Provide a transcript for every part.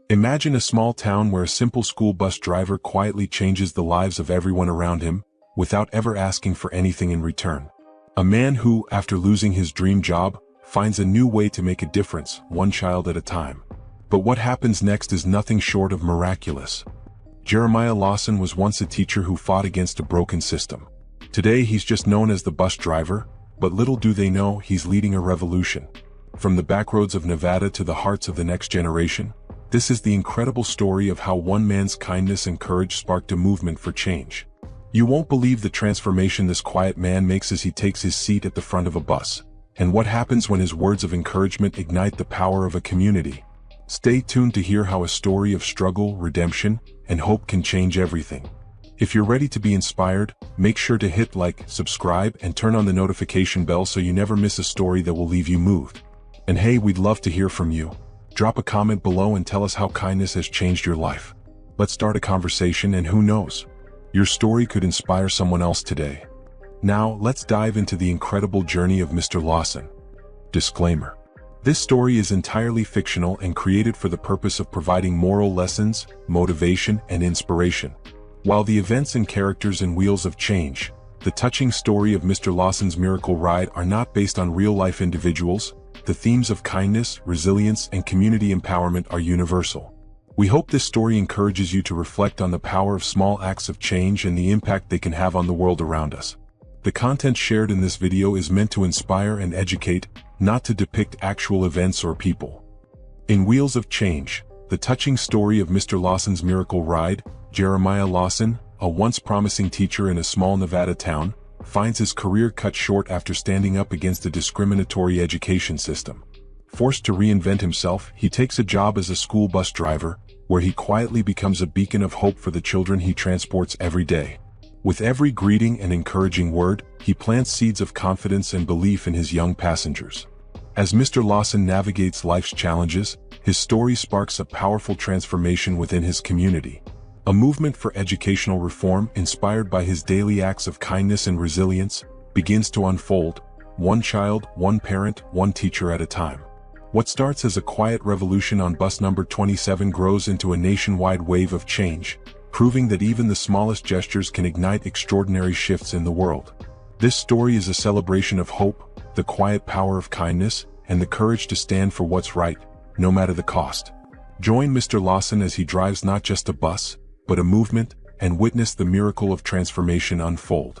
Imagine a small town where a simple school bus driver quietly changes the lives of everyone around him, without ever asking for anything in return. A man who, after losing his dream job, finds a new way to make a difference, one child at a time. But what happens next is nothing short of miraculous. Jeremiah Lawson was once a teacher who fought against a broken system. Today he's just known as the bus driver, but little do they know he's leading a revolution. From the backroads of Nevada to the hearts of the next generation, this is the incredible story of how one man's kindness and courage sparked a movement for change. You won't believe the transformation this quiet man makes as he takes his seat at the front of a bus, and what happens when his words of encouragement ignite the power of a community. Stay tuned to hear how a story of struggle, redemption, and hope can change everything. If you're ready to be inspired, make sure to hit like, subscribe, and turn on the notification bell so you never miss a story that will leave you moved. And hey, we'd love to hear from you. Drop a comment below and tell us how kindness has changed your life. Let's start a conversation, and who knows, your story could inspire someone else today. Now, let's dive into the incredible journey of Mr. Lawson. Disclaimer: this story is entirely fictional and created for the purpose of providing moral lessons, motivation, and inspiration. While the events and characters in Wheels of Change, the touching story of Mr. Lawson's miracle ride, are not based on real-life individuals, the themes of kindness, resilience, and community empowerment are universal. We hope this story encourages you to reflect on the power of small acts of change and the impact they can have on the world around us. The content shared in this video is meant to inspire and educate, not to depict actual events or people. In Wheels of Change, the touching story of Mr. Lawson's miracle ride, Jeremiah Lawson, a once promising teacher in a small Nevada town, finds his career cut short after standing up against a discriminatory education system. Forced to reinvent himself, he takes a job as a school bus driver, where he quietly becomes a beacon of hope for the children he transports every day. With every greeting and encouraging word, he plants seeds of confidence and belief in his young passengers. As Mr. Lawson navigates life's challenges, his story sparks a powerful transformation within his community. A movement for educational reform, inspired by his daily acts of kindness and resilience, begins to unfold, one child, one parent, one teacher at a time. What starts as a quiet revolution on bus number 27 grows into a nationwide wave of change, proving that even the smallest gestures can ignite extraordinary shifts in the world. This story is a celebration of hope, the quiet power of kindness, and the courage to stand for what's right, no matter the cost. Join Mr. Lawson as he drives not just a bus, but a movement, and witness the miracle of transformation unfold.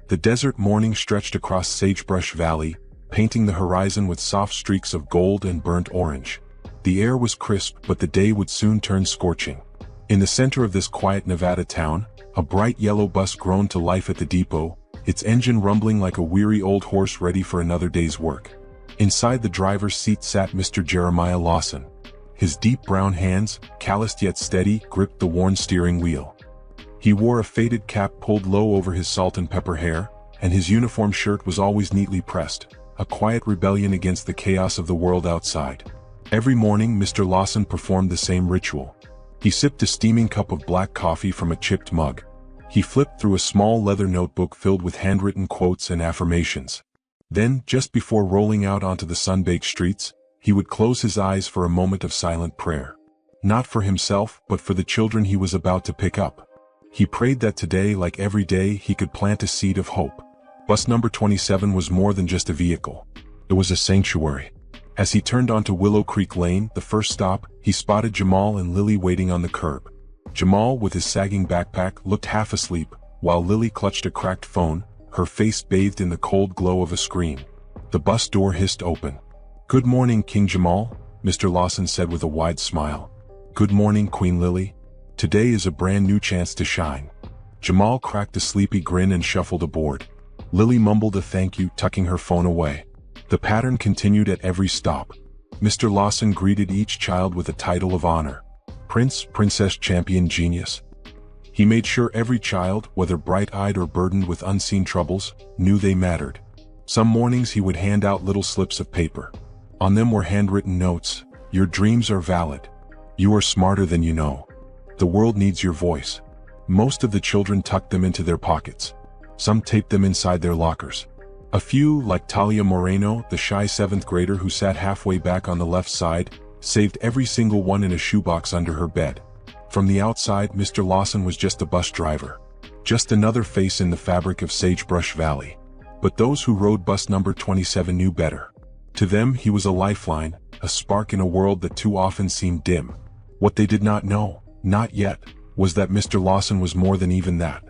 The desert morning stretched across Sagebrush Valley, painting the horizon with soft streaks of gold and burnt orange. The air was crisp, but the day would soon turn scorching. In the center of this quiet Nevada town, a bright yellow bus groaned to life at the depot, its engine rumbling like a weary old horse ready for another day's work. Inside the driver's seat sat Mr. Jeremiah Lawson. His deep brown hands, calloused yet steady, gripped the worn steering wheel. He wore a faded cap pulled low over his salt and pepper hair, and his uniform shirt was always neatly pressed, a quiet rebellion against the chaos of the world outside. Every morning, Mr. Lawson performed the same ritual. He sipped a steaming cup of black coffee from a chipped mug. He flipped through a small leather notebook filled with handwritten quotes and affirmations. Then, just before rolling out onto the sun-baked streets, he would close his eyes for a moment of silent prayer. Not for himself, but for the children he was about to pick up. He prayed that today, like every day, he could plant a seed of hope. Bus number 27 was more than just a vehicle. It was a sanctuary. As he turned onto Willow Creek Lane, the first stop, he spotted Jamal and Lily waiting on the curb. Jamal, with his sagging backpack, looked half asleep, while Lily clutched a cracked phone, her face bathed in the cold glow of a screen. The bus door hissed open. "Good morning, King Jamal," Mr. Lawson said with a wide smile. "Good morning, Queen Lily. Today is a brand new chance to shine." Jamal cracked a sleepy grin and shuffled aboard. Lily mumbled a thank you, tucking her phone away. The pattern continued at every stop. Mr. Lawson greeted each child with a title of honor: Prince, Princess, Champion, Genius. He made sure every child, whether bright-eyed or burdened with unseen troubles, knew they mattered. Some mornings he would hand out little slips of paper. On them were handwritten notes: "Your dreams are valid. You are smarter than you know. The world needs your voice." Most of the children tucked them into their pockets. Some taped them inside their lockers. A few, like Talia Moreno, the shy 7th grader who sat halfway back on the left side, saved every single one in a shoebox under her bed. From the outside, Mr. Lawson was just a bus driver. Just another face in the fabric of Sagebrush Valley. But those who rode bus number 27 knew better. To them, he was a lifeline, a spark in a world that too often seemed dim. What they did not know, not yet, was that Mr. Lawson was more than even that.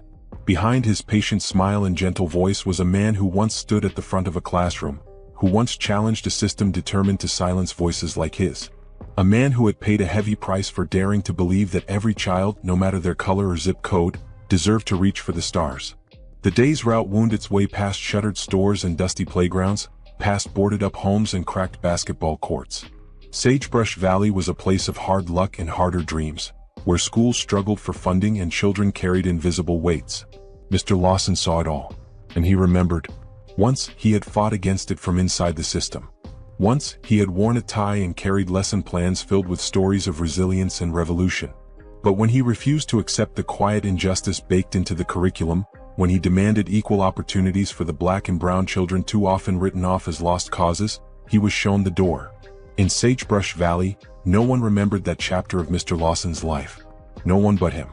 Behind his patient smile and gentle voice was a man who once stood at the front of a classroom, who once challenged a system determined to silence voices like his. A man who had paid a heavy price for daring to believe that every child, no matter their color or zip code, deserved to reach for the stars. The day's route wound its way past shuttered stores and dusty playgrounds, past boarded-up homes and cracked basketball courts. Sagebrush Valley was a place of hard luck and harder dreams, where schools struggled for funding and children carried invisible weights. Mr. Lawson saw it all, and he remembered. Once he had fought against it from inside the system. Once he had worn a tie and carried lesson plans filled with stories of resilience and revolution. But when he refused to accept the quiet injustice baked into the curriculum, when he demanded equal opportunities for the black and brown children too often written off as lost causes, he was shown the door. In Sagebrush Valley, no one remembered that chapter of Mr. Lawson's life. No one but him.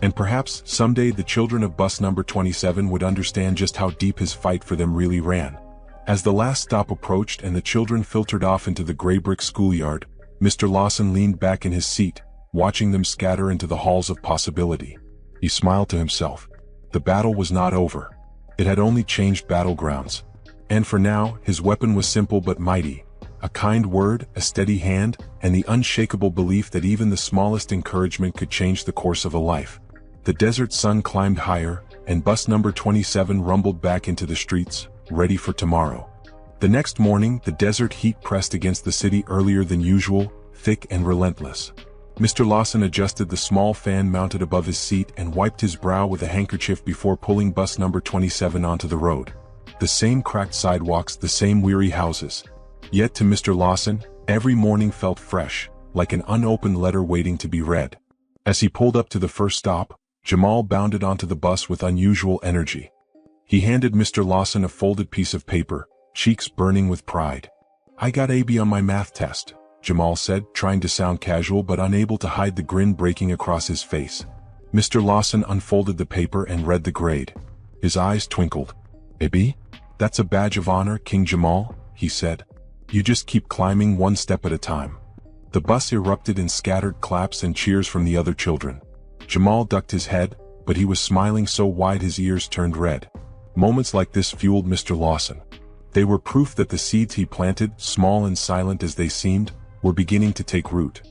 And perhaps someday the children of bus number 27 would understand just how deep his fight for them really ran. As the last stop approached and the children filtered off into the gray brick schoolyard, Mr. Lawson leaned back in his seat, watching them scatter into the halls of possibility. He smiled to himself. The battle was not over. It had only changed battlegrounds. And for now, his weapon was simple but mighty. A kind word, a steady hand, and the unshakable belief that even the smallest encouragement could change the course of a life. The desert sun climbed higher, and bus number 27 rumbled back into the streets, ready for tomorrow. The next morning, the desert heat pressed against the city earlier than usual, thick and relentless. Mr. Lawson adjusted the small fan mounted above his seat and wiped his brow with a handkerchief before pulling bus number 27 onto the road. The same cracked sidewalks, the same weary houses. Yet to Mr. Lawson, every morning felt fresh, like an unopened letter waiting to be read. As he pulled up to the first stop, Jamal bounded onto the bus with unusual energy. He handed Mr. Lawson a folded piece of paper, cheeks burning with pride. "I got AB on my math test," Jamal said, trying to sound casual but unable to hide the grin breaking across his face. Mr. Lawson unfolded the paper and read the grade. His eyes twinkled. "AB? That's a badge of honor, King Jamal," he said. "You just keep climbing one step at a time." The bus erupted in scattered claps and cheers from the other children. Jamal ducked his head, but he was smiling so wide his ears turned red. Moments like this fueled Mr. Lawson. They were proof that the seeds he planted, small and silent as they seemed, were beginning to take root.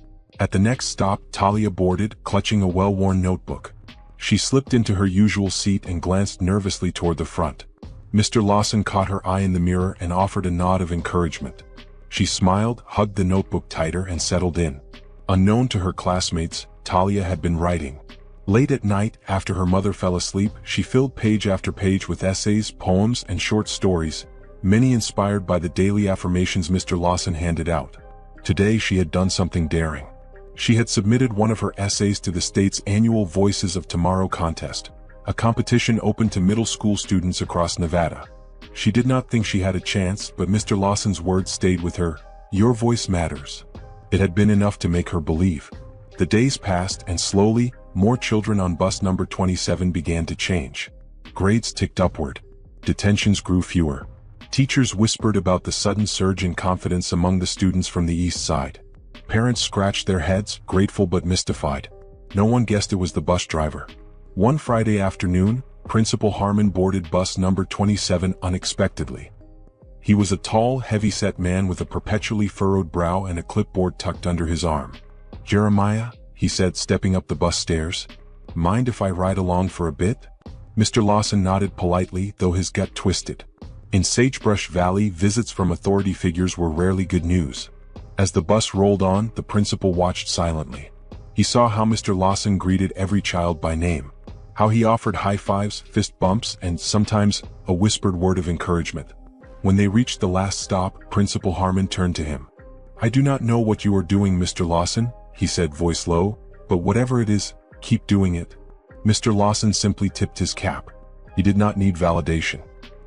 At the next stop, Talia boarded, clutching a well-worn notebook. She slipped into her usual seat and glanced nervously toward the front. Mr. Lawson caught her eye in the mirror and offered a nod of encouragement. She smiled, hugged the notebook tighter, and settled in. Unknown to her classmates, Talia had been writing. Late at night, after her mother fell asleep, she filled page after page with essays, poems, and short stories, many inspired by the daily affirmations Mr. Lawson handed out. Today she had done something daring. She had submitted one of her essays to the state's annual Voices of Tomorrow contest, a competition open to middle school students across Nevada. She did not think she had a chance, but Mr. Lawson's words stayed with her. "Your voice matters." It had been enough to make her believe. The days passed, and slowly, more children on bus number 27 began to change. Grades ticked upward. Detentions grew fewer. Teachers whispered about the sudden surge in confidence among the students from the east side. Parents scratched their heads, grateful but mystified. No one guessed it was the bus driver. One Friday afternoon, Principal Harmon boarded bus number 27 unexpectedly. He was a tall, heavy-set man with a perpetually furrowed brow and a clipboard tucked under his arm. "Jeremiah," he said, stepping up the bus stairs. "Mind if I ride along for a bit?" Mr. Lawson nodded politely, though his gut twisted. In Sagebrush Valley, visits from authority figures were rarely good news. As the bus rolled on, the principal watched silently. He saw how Mr. Lawson greeted every child by name, how he offered high fives, fist bumps, and sometimes a whispered word of encouragement. When they reached the last stop, Principal Harmon turned to him. "I do not know what you are doing, Mr. Lawson," he said, voice low, "but whatever it is, keep doing it." Mr. Lawson simply tipped his cap. He did not need validation.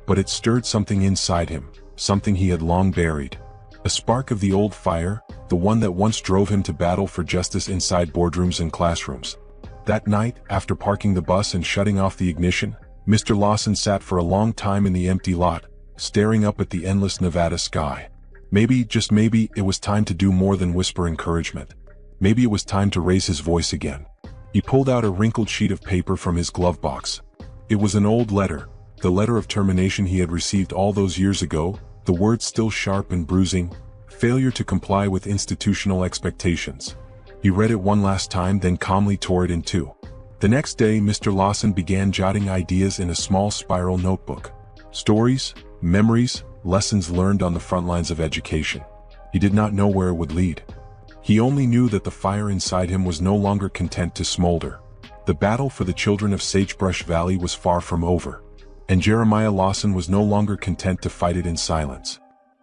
But it stirred something inside him, something he had long buried. A spark of the old fire, the one that once drove him to battle for justice inside boardrooms and classrooms. That night, after parking the bus and shutting off the ignition, Mr. Lawson sat for a long time in the empty lot, staring up at the endless Nevada sky. Maybe, just maybe, it was time to do more than whisper encouragement. Maybe it was time to raise his voice again. He pulled out a wrinkled sheet of paper from his glove box. It was an old letter, the letter of termination he had received all those years ago, the words still sharp and bruising: failure to comply with institutional expectations. He read it one last time, then calmly tore it in two. The next day, Mr. Lawson began jotting ideas in a small spiral notebook. Stories, memories, lessons learned on the front lines of education. He did not know where it would lead. He only knew that the fire inside him was no longer content to smolder. The battle for the children of Sagebrush Valley was far from over, and Jeremiah Lawson was no longer content to fight it in silence.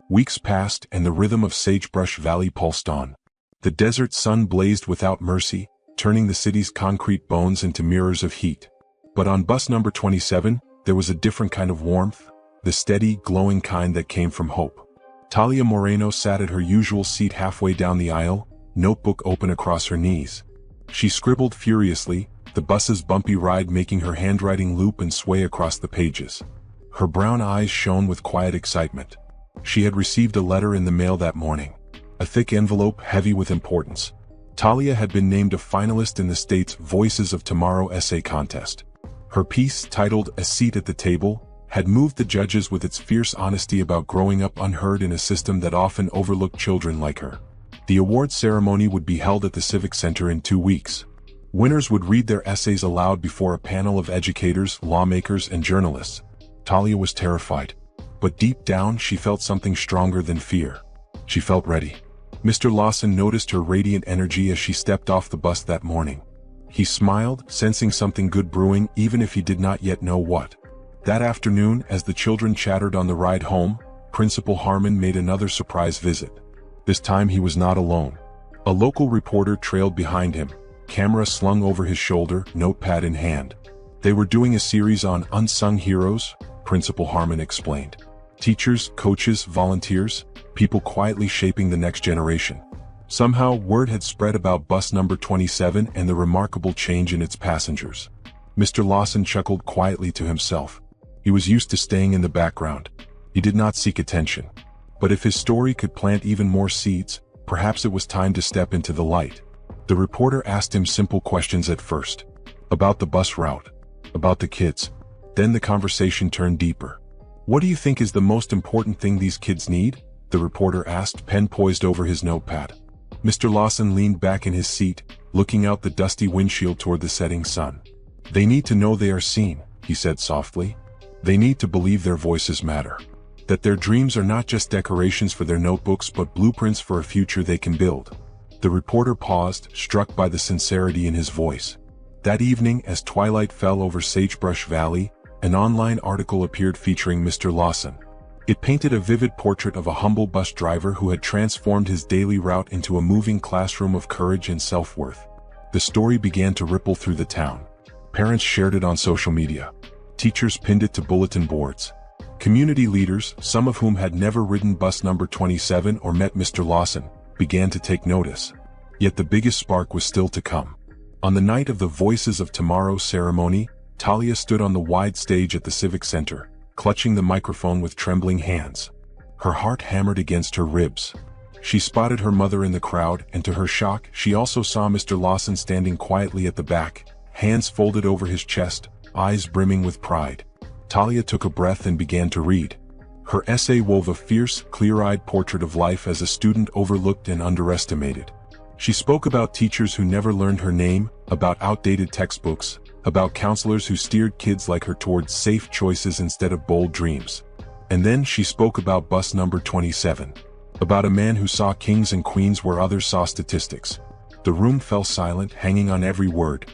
Weeks passed, and the rhythm of Sagebrush Valley pulsed on. The desert sun blazed without mercy, turning the city's concrete bones into mirrors of heat. But on bus number 27, there was a different kind of warmth, the steady, glowing kind that came from hope. Talia Moreno sat at her usual seat halfway down the aisle, notebook open across her knees. She scribbled furiously, the bus's bumpy ride making her handwriting loop and sway across the pages. Her brown eyes shone with quiet excitement. She had received a letter in the mail that morning. A thick envelope heavy with importance. Talia had been named a finalist in the state's Voices of Tomorrow essay contest. Her piece, titled "A Seat at the Table," had moved the judges with its fierce honesty about growing up unheard in a system that often overlooked children like her. The award ceremony would be held at the Civic Center in 2 weeks. Winners would read their essays aloud before a panel of educators, lawmakers, and journalists. Talia was terrified, but deep down she felt something stronger than fear. She felt ready. Mr. Lawson noticed her radiant energy as she stepped off the bus that morning. He smiled, sensing something good brewing even if he did not yet know what. That afternoon, as the children chattered on the ride home, Principal Harmon made another surprise visit. This time he was not alone. A local reporter trailed behind him, camera slung over his shoulder, notepad in hand. They were doing a series on unsung heroes, Principal Harmon explained. Teachers, coaches, volunteers, people quietly shaping the next generation. Somehow, word had spread about bus number 27 and the remarkable change in its passengers. Mr. Lawson chuckled quietly to himself. He was used to staying in the background. He did not seek attention. But if his story could plant even more seeds, perhaps it was time to step into the light. The reporter asked him simple questions at first. About the bus route. About the kids. Then the conversation turned deeper. "What do you think is the most important thing these kids need?" the reporter asked, pen poised over his notepad. Mr. Lawson leaned back in his seat, looking out the dusty windshield toward the setting sun. "They need to know they are seen," he said softly. "They need to believe their voices matter. That their dreams are not just decorations for their notebooks but blueprints for a future they can build." The reporter paused, struck by the sincerity in his voice. That evening, as twilight fell over Sagebrush Valley, an online article appeared featuring Mr. Lawson. It painted a vivid portrait of a humble bus driver who had transformed his daily route into a moving classroom of courage and self-worth. The story began to ripple through the town. Parents shared it on social media. Teachers pinned it to bulletin boards. Community leaders, some of whom had never ridden bus number 27 or met Mr. Lawson, began to take notice. Yet the biggest spark was still to come. On the night of the Voices of Tomorrow ceremony, Talia stood on the wide stage at the Civic Center, clutching the microphone with trembling hands. Her heart hammered against her ribs. She spotted her mother in the crowd, and to her shock, she also saw Mr. Lawson standing quietly at the back, hands folded over his chest, eyes brimming with pride. Talia took a breath and began to read. Her essay wove a fierce, clear-eyed portrait of life as a student overlooked and underestimated. She spoke about teachers who never learned her name, about outdated textbooks, about counselors who steered kids like her towards safe choices instead of bold dreams. And then she spoke about bus number 27. About a man who saw kings and queens where others saw statistics. The room fell silent, hanging on every word.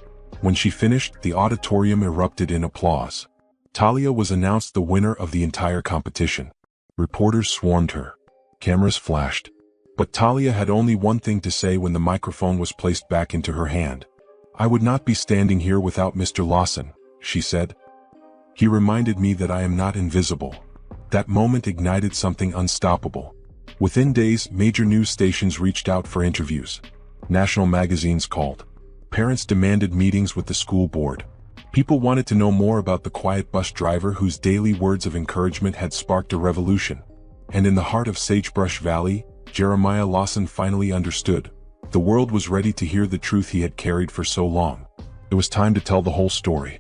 When she finished, the auditorium erupted in applause. Talia was announced the winner of the entire competition. Reporters swarmed her. Cameras flashed. But Talia had only one thing to say when the microphone was placed back into her hand. "I would not be standing here without Mr. Lawson," she said. "He reminded me that I am not invisible." That moment ignited something unstoppable. Within days, major news stations reached out for interviews. National magazines called. Parents demanded meetings with the school board. People wanted to know more about the quiet bus driver whose daily words of encouragement had sparked a revolution. And in the heart of Sagebrush Valley, Jeremiah Lawson finally understood. The world was ready to hear the truth he had carried for so long. It was time to tell the whole story.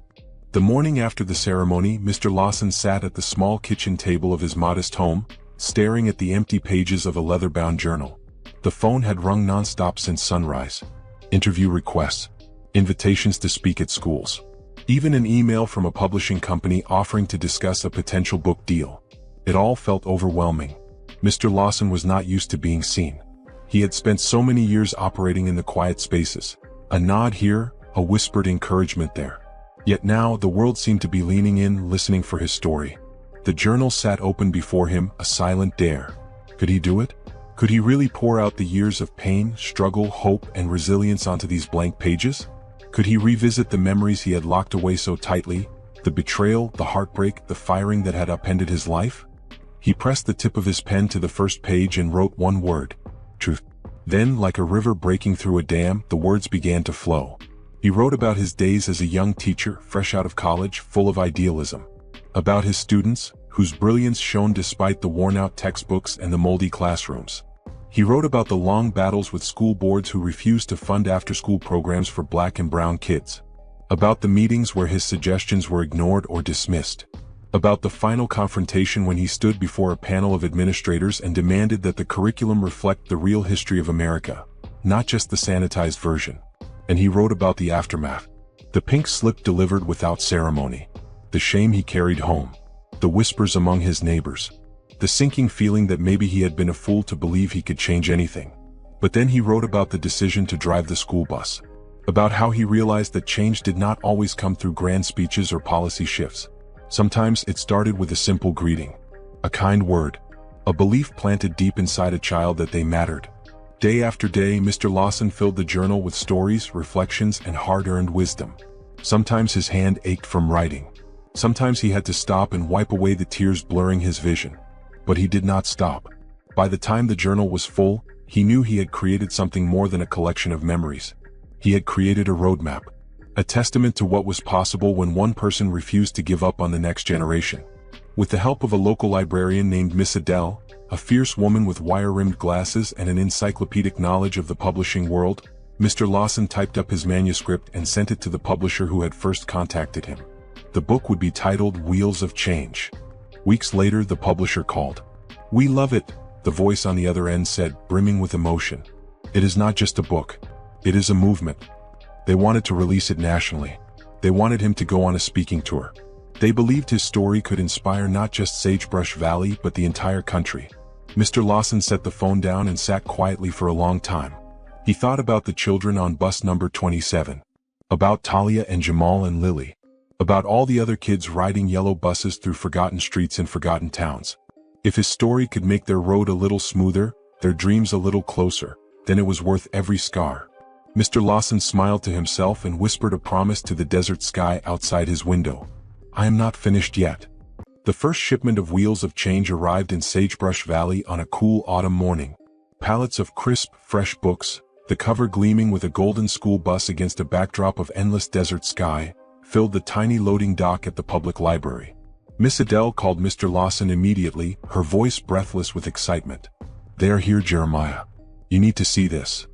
The morning after the ceremony, Mr. Lawson sat at the small kitchen table of his modest home, staring at the empty pages of a leather-bound journal. The phone had rung nonstop since sunrise. Interview requests, invitations to speak at schools, even an email from a publishing company offering to discuss a potential book deal. It all felt overwhelming. Mr. Lawson was not used to being seen. He had spent so many years operating in the quiet spaces. A nod here, a whispered encouragement there. Yet now the world seemed to be leaning in, listening for his story. The journal sat open before him, a silent dare. Could he do it? Could he really pour out the years of pain, struggle, hope, and resilience onto these blank pages? Could he revisit the memories he had locked away so tightly, the betrayal, the heartbreak, the firing that had upended his life? He pressed the tip of his pen to the first page and wrote one word: truth. Then, like a river breaking through a dam, the words began to flow. He wrote about his days as a young teacher, fresh out of college, full of idealism. About his students, whose brilliance shone despite the worn-out textbooks and the moldy classrooms. He wrote about the long battles with school boards who refused to fund after-school programs for black and brown kids. About the meetings where his suggestions were ignored or dismissed. About the final confrontation when he stood before a panel of administrators and demanded that the curriculum reflect the real history of America, not just the sanitized version. And he wrote about the aftermath. The pink slip delivered without ceremony. The shame he carried home. The whispers among his neighbors. The sinking feeling that maybe he had been a fool to believe he could change anything. But then he wrote about the decision to drive the school bus. About how he realized that change did not always come through grand speeches or policy shifts. Sometimes it started with a simple greeting. A kind word. A belief planted deep inside a child that they mattered. Day after day, Mr. Lawson filled the journal with stories, reflections, and hard-earned wisdom. Sometimes his hand ached from writing. Sometimes he had to stop and wipe away the tears blurring his vision. But he did not stop. By the time the journal was full, he knew he had created something more than a collection of memories. He had created a roadmap. A testament to what was possible when one person refused to give up on the next generation. With the help of a local librarian named Miss Adele, a fierce woman with wire-rimmed glasses and an encyclopedic knowledge of the publishing world, Mr. Lawson typed up his manuscript and sent it to the publisher who had first contacted him. The book would be titled Wheels of Change. Weeks later, the publisher called. "We love it," the voice on the other end said, brimming with emotion. "It is not just a book. It is a movement." They wanted to release it nationally. They wanted him to go on a speaking tour. They believed his story could inspire not just Sagebrush Valley but the entire country. Mr. Lawson set the phone down and sat quietly for a long time. He thought about the children on bus number 27. About Talia and Jamal and Lily. About all the other kids riding yellow buses through forgotten streets and forgotten towns. If his story could make their road a little smoother, their dreams a little closer, then it was worth every scar. Mr. Lawson smiled to himself and whispered a promise to the desert sky outside his window. "I am not finished yet." The first shipment of Wheels of Change arrived in Sagebrush Valley on a cool autumn morning. Pallets of crisp, fresh books, the cover gleaming with a golden school bus against a backdrop of endless desert sky, filled the tiny loading dock at the public library. Miss Adele called Mr. Lawson immediately, her voice breathless with excitement. "They are here, Jeremiah. You need to see this."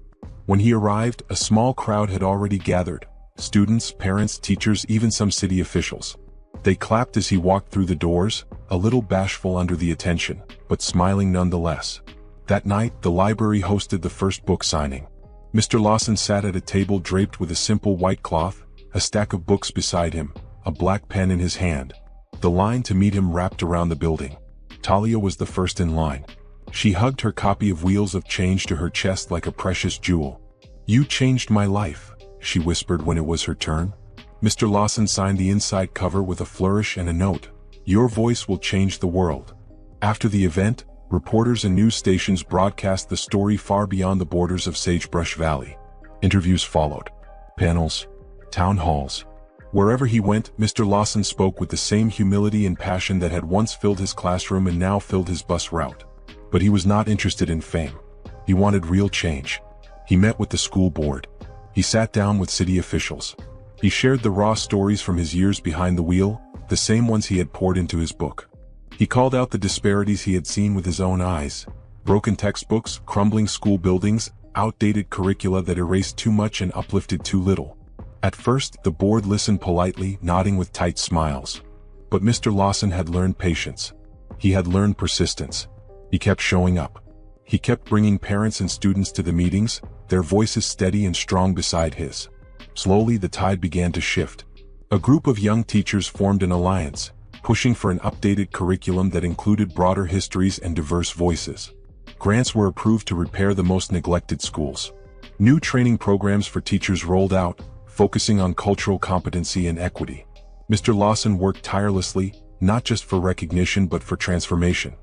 When he arrived, a small crowd had already gathered. Students, parents, teachers, even some city officials. They clapped as he walked through the doors, a little bashful under the attention, but smiling nonetheless. That night, the library hosted the first book signing. Mr. Lawson sat at a table draped with a simple white cloth, a stack of books beside him, a black pen in his hand. The line to meet him wrapped around the building. Talia was the first in line. She hugged her copy of Wheels of Change to her chest like a precious jewel. "You changed my life," she whispered when it was her turn. Mr. Lawson signed the inside cover with a flourish and a note. "Your voice will change the world." After the event, reporters and news stations broadcast the story far beyond the borders of Sagebrush Valley. Interviews followed. Panels. Town halls. Wherever he went, Mr. Lawson spoke with the same humility and passion that had once filled his classroom and now filled his bus route. But he was not interested in fame. He wanted real change. He met with the school board. He sat down with city officials. He shared the raw stories from his years behind the wheel, the same ones he had poured into his book. He called out the disparities he had seen with his own eyes: broken textbooks, crumbling school buildings, outdated curricula that erased too much and uplifted too little. At first, the board listened politely, nodding with tight smiles. But Mr. Lawson had learned patience. He had learned persistence. He kept showing up. He kept bringing parents and students to the meetings, their voices steady and strong beside his. Slowly, the tide began to shift. A group of young teachers formed an alliance, pushing for an updated curriculum that included broader histories and diverse voices. Grants were approved to repair the most neglected schools. New training programs for teachers rolled out, focusing on cultural competency and equity. Mr. Lawson worked tirelessly, not just for recognition but for transformation.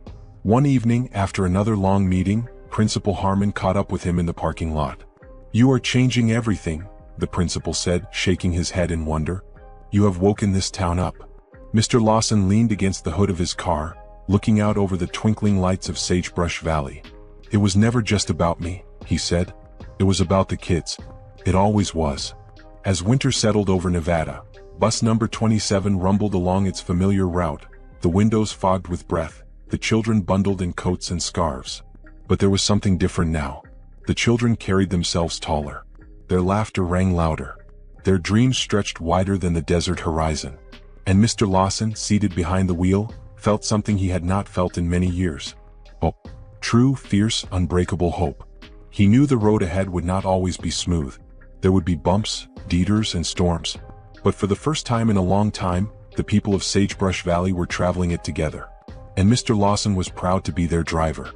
One evening, after another long meeting, Principal Harmon caught up with him in the parking lot. "You are changing everything," the principal said, shaking his head in wonder. "You have woken this town up." Mr. Lawson leaned against the hood of his car, looking out over the twinkling lights of Sagebrush Valley. "It was never just about me," he said. "It was about the kids. It always was." As winter settled over Nevada, bus number 27 rumbled along its familiar route, the windows fogged with breath, the children bundled in coats and scarves. But there was something different now. The children carried themselves taller. Their laughter rang louder. Their dreams stretched wider than the desert horizon. And Mr. Lawson, seated behind the wheel, felt something he had not felt in many years. Hope. True, fierce, unbreakable hope. He knew the road ahead would not always be smooth. There would be bumps, detours, and storms. But for the first time in a long time, the people of Sagebrush Valley were traveling it together. And Mr. Lawson was proud to be their driver.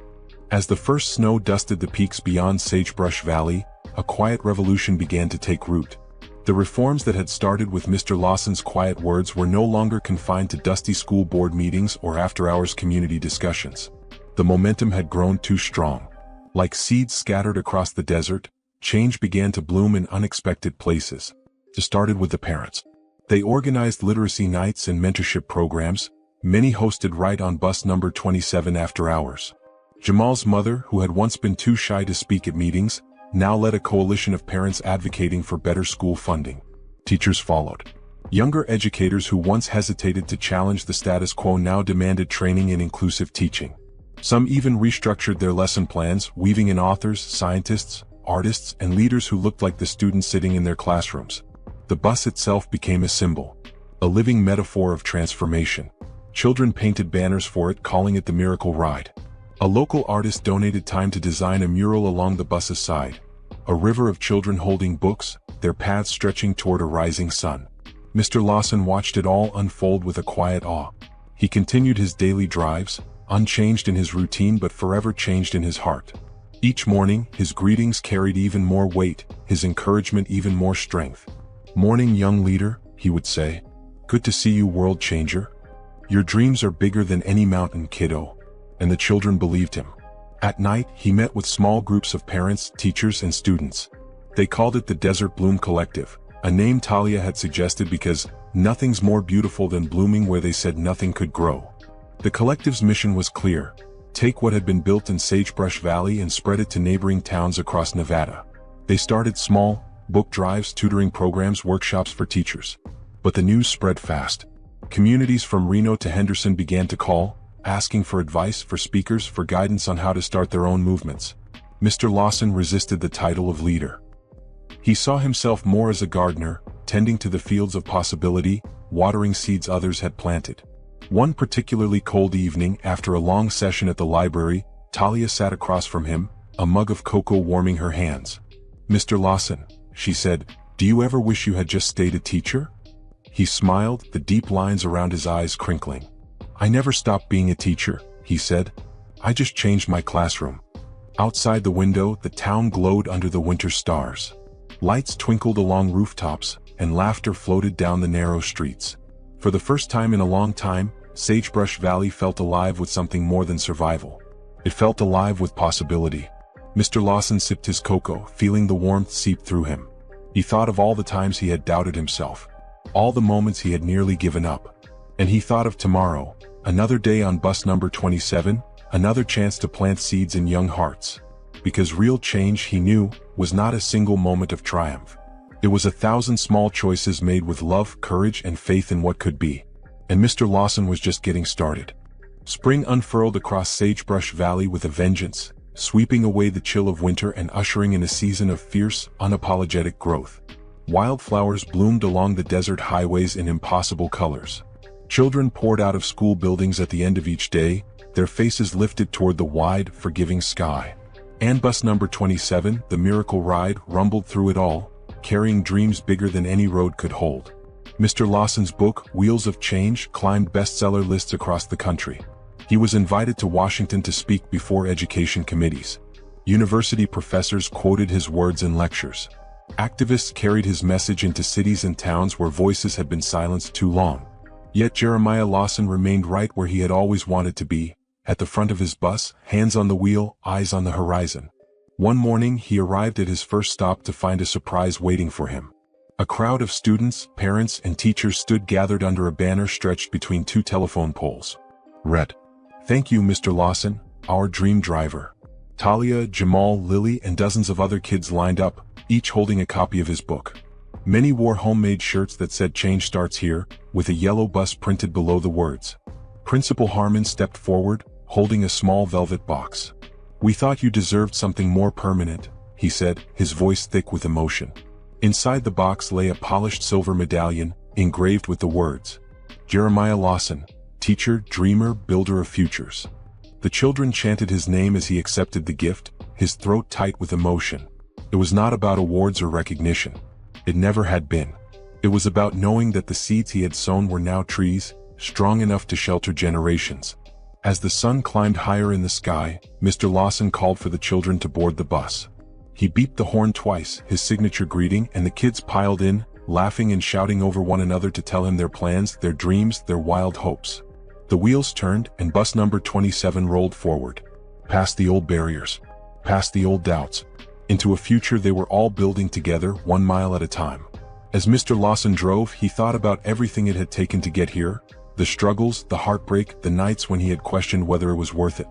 As the first snow dusted the peaks beyond Sagebrush Valley, a quiet revolution began to take root. The reforms that had started with Mr. Lawson's quiet words were no longer confined to dusty school board meetings or after-hours community discussions. The momentum had grown too strong. Like seeds scattered across the desert, change began to bloom in unexpected places. It started with the parents. They organized literacy nights and mentorship programs, many hosted right on bus number 27 after hours. Jamal's mother, who had once been too shy to speak at meetings, now led a coalition of parents advocating for better school funding. Teachers followed. Younger educators who once hesitated to challenge the status quo now demanded training in inclusive teaching. Some even restructured their lesson plans, weaving in authors, scientists, artists, and leaders who looked like the students sitting in their classrooms. The bus itself became a symbol, a living metaphor of transformation. Children painted banners for it, calling it the Miracle Ride. A local artist donated time to design a mural along the bus's side. A river of children holding books, their paths stretching toward a rising sun. Mr. Lawson watched it all unfold with a quiet awe. He continued his daily drives, unchanged in his routine but forever changed in his heart. Each morning, his greetings carried even more weight, his encouragement even more strength. "Morning, young leader," he would say. "Good to see you, world changer. Your dreams are bigger than any mountain, kiddo." And the children believed him. At night, he met with small groups of parents, teachers, and students. They called it the Desert Bloom Collective, a name Talia had suggested because nothing's more beautiful than blooming where they said nothing could grow. The collective's mission was clear: take what had been built in Sagebrush Valley and spread it to neighboring towns across Nevada. They started small: book drives, tutoring programs, workshops for teachers. But the news spread fast. Communities from Reno to Henderson began to call, asking for advice, for speakers, for guidance on how to start their own movements. Mr. Lawson resisted the title of leader. He saw himself more as a gardener, tending to the fields of possibility, watering seeds others had planted. One particularly cold evening, after a long session at the library, Talia sat across from him, a mug of cocoa warming her hands. "Mr. Lawson," she said, "do you ever wish you had just stayed a teacher?" He smiled, the deep lines around his eyes crinkling. "I never stopped being a teacher," he said. "I just changed my classroom." Outside the window, the town glowed under the winter stars. Lights twinkled along rooftops, and laughter floated down the narrow streets. For the first time in a long time, Sagebrush Valley felt alive with something more than survival. It felt alive with possibility. Mr. Lawson sipped his cocoa, feeling the warmth seep through him. He thought of all the times he had doubted himself, all the moments he had nearly given up. And he thought of tomorrow, another day on bus number 27, another chance to plant seeds in young hearts. Because real change, he knew, was not a single moment of triumph. It was 1,000 small choices made with love, courage, and faith in what could be. And Mr. Lawson was just getting started. Spring unfurled across Sagebrush Valley with a vengeance, sweeping away the chill of winter and ushering in a season of fierce, unapologetic growth. Wildflowers bloomed along the desert highways in impossible colors. Children poured out of school buildings at the end of each day, their faces lifted toward the wide, forgiving sky. And bus number 27, the miracle ride, rumbled through it all, carrying dreams bigger than any road could hold. Mr. Lawson's book, Wheels of Change, climbed bestseller lists across the country. He was invited to Washington to speak before education committees. University professors quoted his words in lectures. Activists carried his message into cities and towns where voices had been silenced too long. Yet Jeremiah Lawson remained right where he had always wanted to be, at the front of his bus, hands on the wheel, eyes on the horizon. One morning he arrived at his first stop to find a surprise waiting for him. A crowd of students, parents, and teachers stood gathered under a banner stretched between two telephone poles. Read, "Thank you, Mr. Lawson, our dream driver." Talia, Jamal, Lily, and dozens of other kids lined up, each holding a copy of his book. Many wore homemade shirts that said "Change starts here," with a yellow bus printed below the words. Principal Harmon stepped forward, holding a small velvet box. "We thought you deserved something more permanent," he said, his voice thick with emotion. Inside the box lay a polished silver medallion, engraved with the words, "Jeremiah Lawson, teacher, dreamer, builder of futures." The children chanted his name as he accepted the gift, his throat tight with emotion. It was not about awards or recognition. It never had been. It was about knowing that the seeds he had sown were now trees, strong enough to shelter generations. As the sun climbed higher in the sky, Mr. Lawson called for the children to board the bus. He beeped the horn twice, his signature greeting, and the kids piled in, laughing and shouting over one another to tell him their plans, their dreams, their wild hopes. The wheels turned, and bus number 27 rolled forward. Past the old barriers. Past the old doubts. Into a future they were all building together, 1 mile at a time. As Mr. Lawson drove, he thought about everything it had taken to get here. The struggles, the heartbreak, the nights when he had questioned whether it was worth it.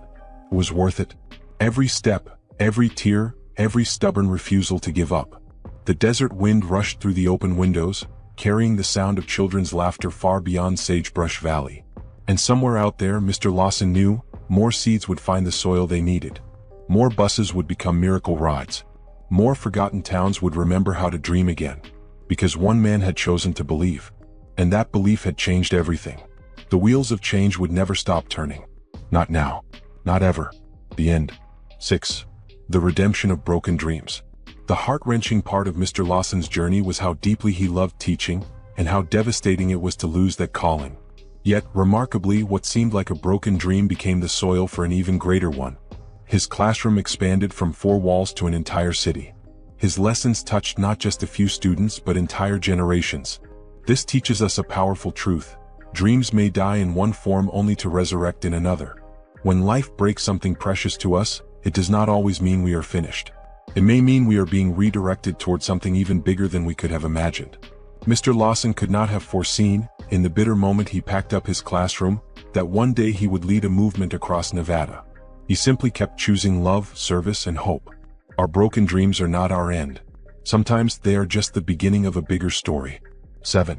It was worth it. Every step, every tear, every stubborn refusal to give up. The desert wind rushed through the open windows, carrying the sound of children's laughter far beyond Sagebrush Valley. And somewhere out there, Mr. Lawson knew, more seeds would find the soil they needed. More buses would become miracle rides. More forgotten towns would remember how to dream again. Because one man had chosen to believe. And that belief had changed everything. The wheels of change would never stop turning. Not now. Not ever. The end. 6. The redemption of broken dreams. The heart-wrenching part of Mr. Lawson's journey was how deeply he loved teaching, and how devastating it was to lose that calling. Yet, remarkably, what seemed like a broken dream became the soil for an even greater one. His classroom expanded from 4 walls to an entire city. His lessons touched not just a few students but entire generations. This teaches us a powerful truth. Dreams may die in one form only to resurrect in another. When life breaks something precious to us, it does not always mean we are finished. It may mean we are being redirected toward something even bigger than we could have imagined. Mr. Lawson could not have foreseen, in the bitter moment he packed up his classroom, that one day he would lead a movement across Nevada. He simply kept choosing love, service, and hope. Our broken dreams are not our end. Sometimes they are just the beginning of a bigger story. 7.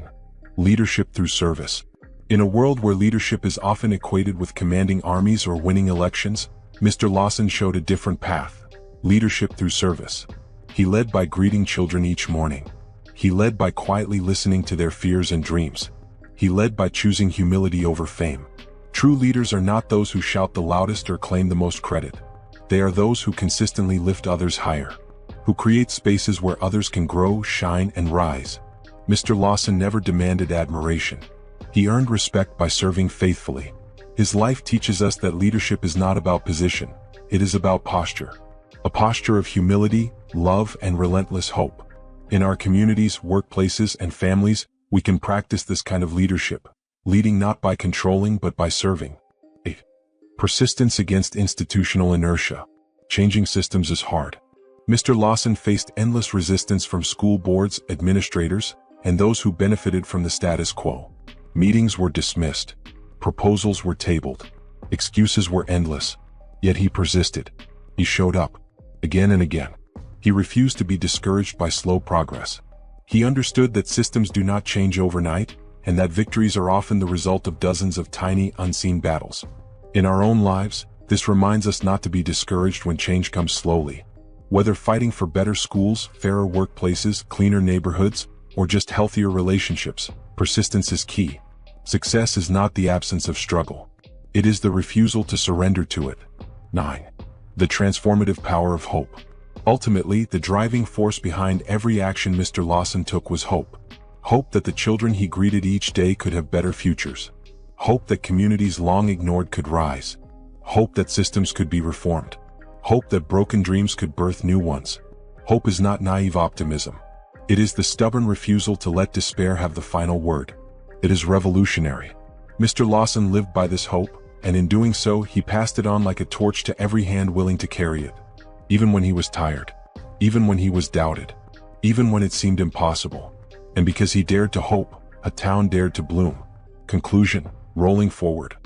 Leadership through service. In a world where leadership is often equated with commanding armies or winning elections, Mr. Lawson showed a different path. Leadership through service. He led by greeting children each morning. He led by quietly listening to their fears and dreams. He led by choosing humility over fame. True leaders are not those who shout the loudest or claim the most credit. They are those who consistently lift others higher, who create spaces where others can grow, shine, and rise. Mr. Lawson never demanded admiration. He earned respect by serving faithfully. His life teaches us that leadership is not about position, it is about posture. A posture of humility, love, and relentless hope. In our communities, workplaces, and families, we can practice this kind of leadership, leading not by controlling but by serving. 8. Persistence against institutional inertia. Changing systems is hard. Mr. Lawson faced endless resistance from school boards, administrators, and those who benefited from the status quo. Meetings were dismissed. Proposals were tabled. Excuses were endless. Yet he persisted. He showed up. Again and again. He refused to be discouraged by slow progress. He understood that systems do not change overnight, and that victories are often the result of dozens of tiny, unseen battles. In our own lives, this reminds us not to be discouraged when change comes slowly. Whether fighting for better schools, fairer workplaces, cleaner neighborhoods, or just healthier relationships, persistence is key. Success is not the absence of struggle. It is the refusal to surrender to it. 9. The transformative power of hope. Ultimately, the driving force behind every action Mr. Lawson took was hope. Hope that the children he greeted each day could have better futures. Hope that communities long ignored could rise. Hope that systems could be reformed. Hope that broken dreams could birth new ones. Hope is not naive optimism. It is the stubborn refusal to let despair have the final word. It is revolutionary. Mr. Lawson lived by this hope, and in doing so, he passed it on like a torch to every hand willing to carry it. Even when he was tired. Even when he was doubted. Even when it seemed impossible. And because he dared to hope, a town dared to bloom. Conclusion: rolling forward.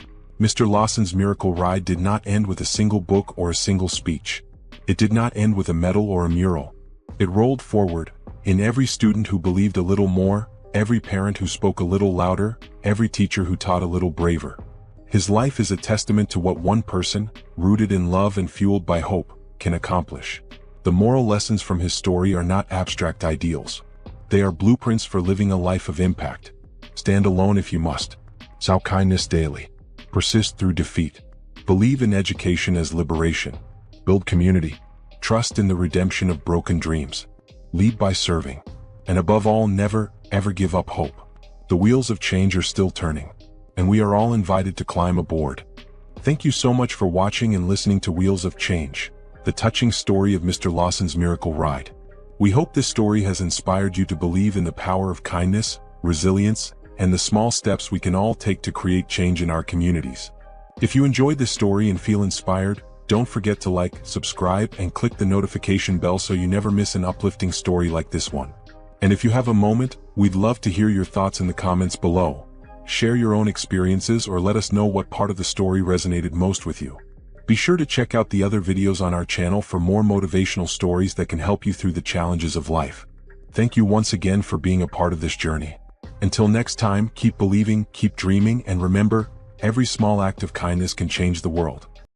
Mr. Lawson's miracle ride did not end with a single book or a single speech. It did not end with a medal or a mural. It rolled forward, in every student who believed a little more, every parent who spoke a little louder, every teacher who taught a little braver. His life is a testament to what one person, rooted in love and fueled by hope, can accomplish. The moral lessons from his story are not abstract ideals. They are blueprints for living a life of impact. Stand alone if you must. Sow kindness daily. Persist through defeat. Believe in education as liberation. Build community. Trust in the redemption of broken dreams. Lead by serving. And above all, never, ever give up hope. The wheels of change are still turning, and we are all invited to climb aboard. Thank you so much for watching and listening to Wheels of Change, the touching story of Mr. Lawson's miracle ride. We hope this story has inspired you to believe in the power of kindness, resilience, and the small steps we can all take to create change in our communities. If you enjoyed this story and feel inspired, don't forget to like, subscribe, and click the notification bell so you never miss an uplifting story like this one. And if you have a moment, we'd love to hear your thoughts in the comments below. Share your own experiences or let us know what part of the story resonated most with you. Be sure to check out the other videos on our channel for more motivational stories that can help you through the challenges of life. Thank you once again for being a part of this journey. Until next time, keep believing, keep dreaming, and remember, every small act of kindness can change the world.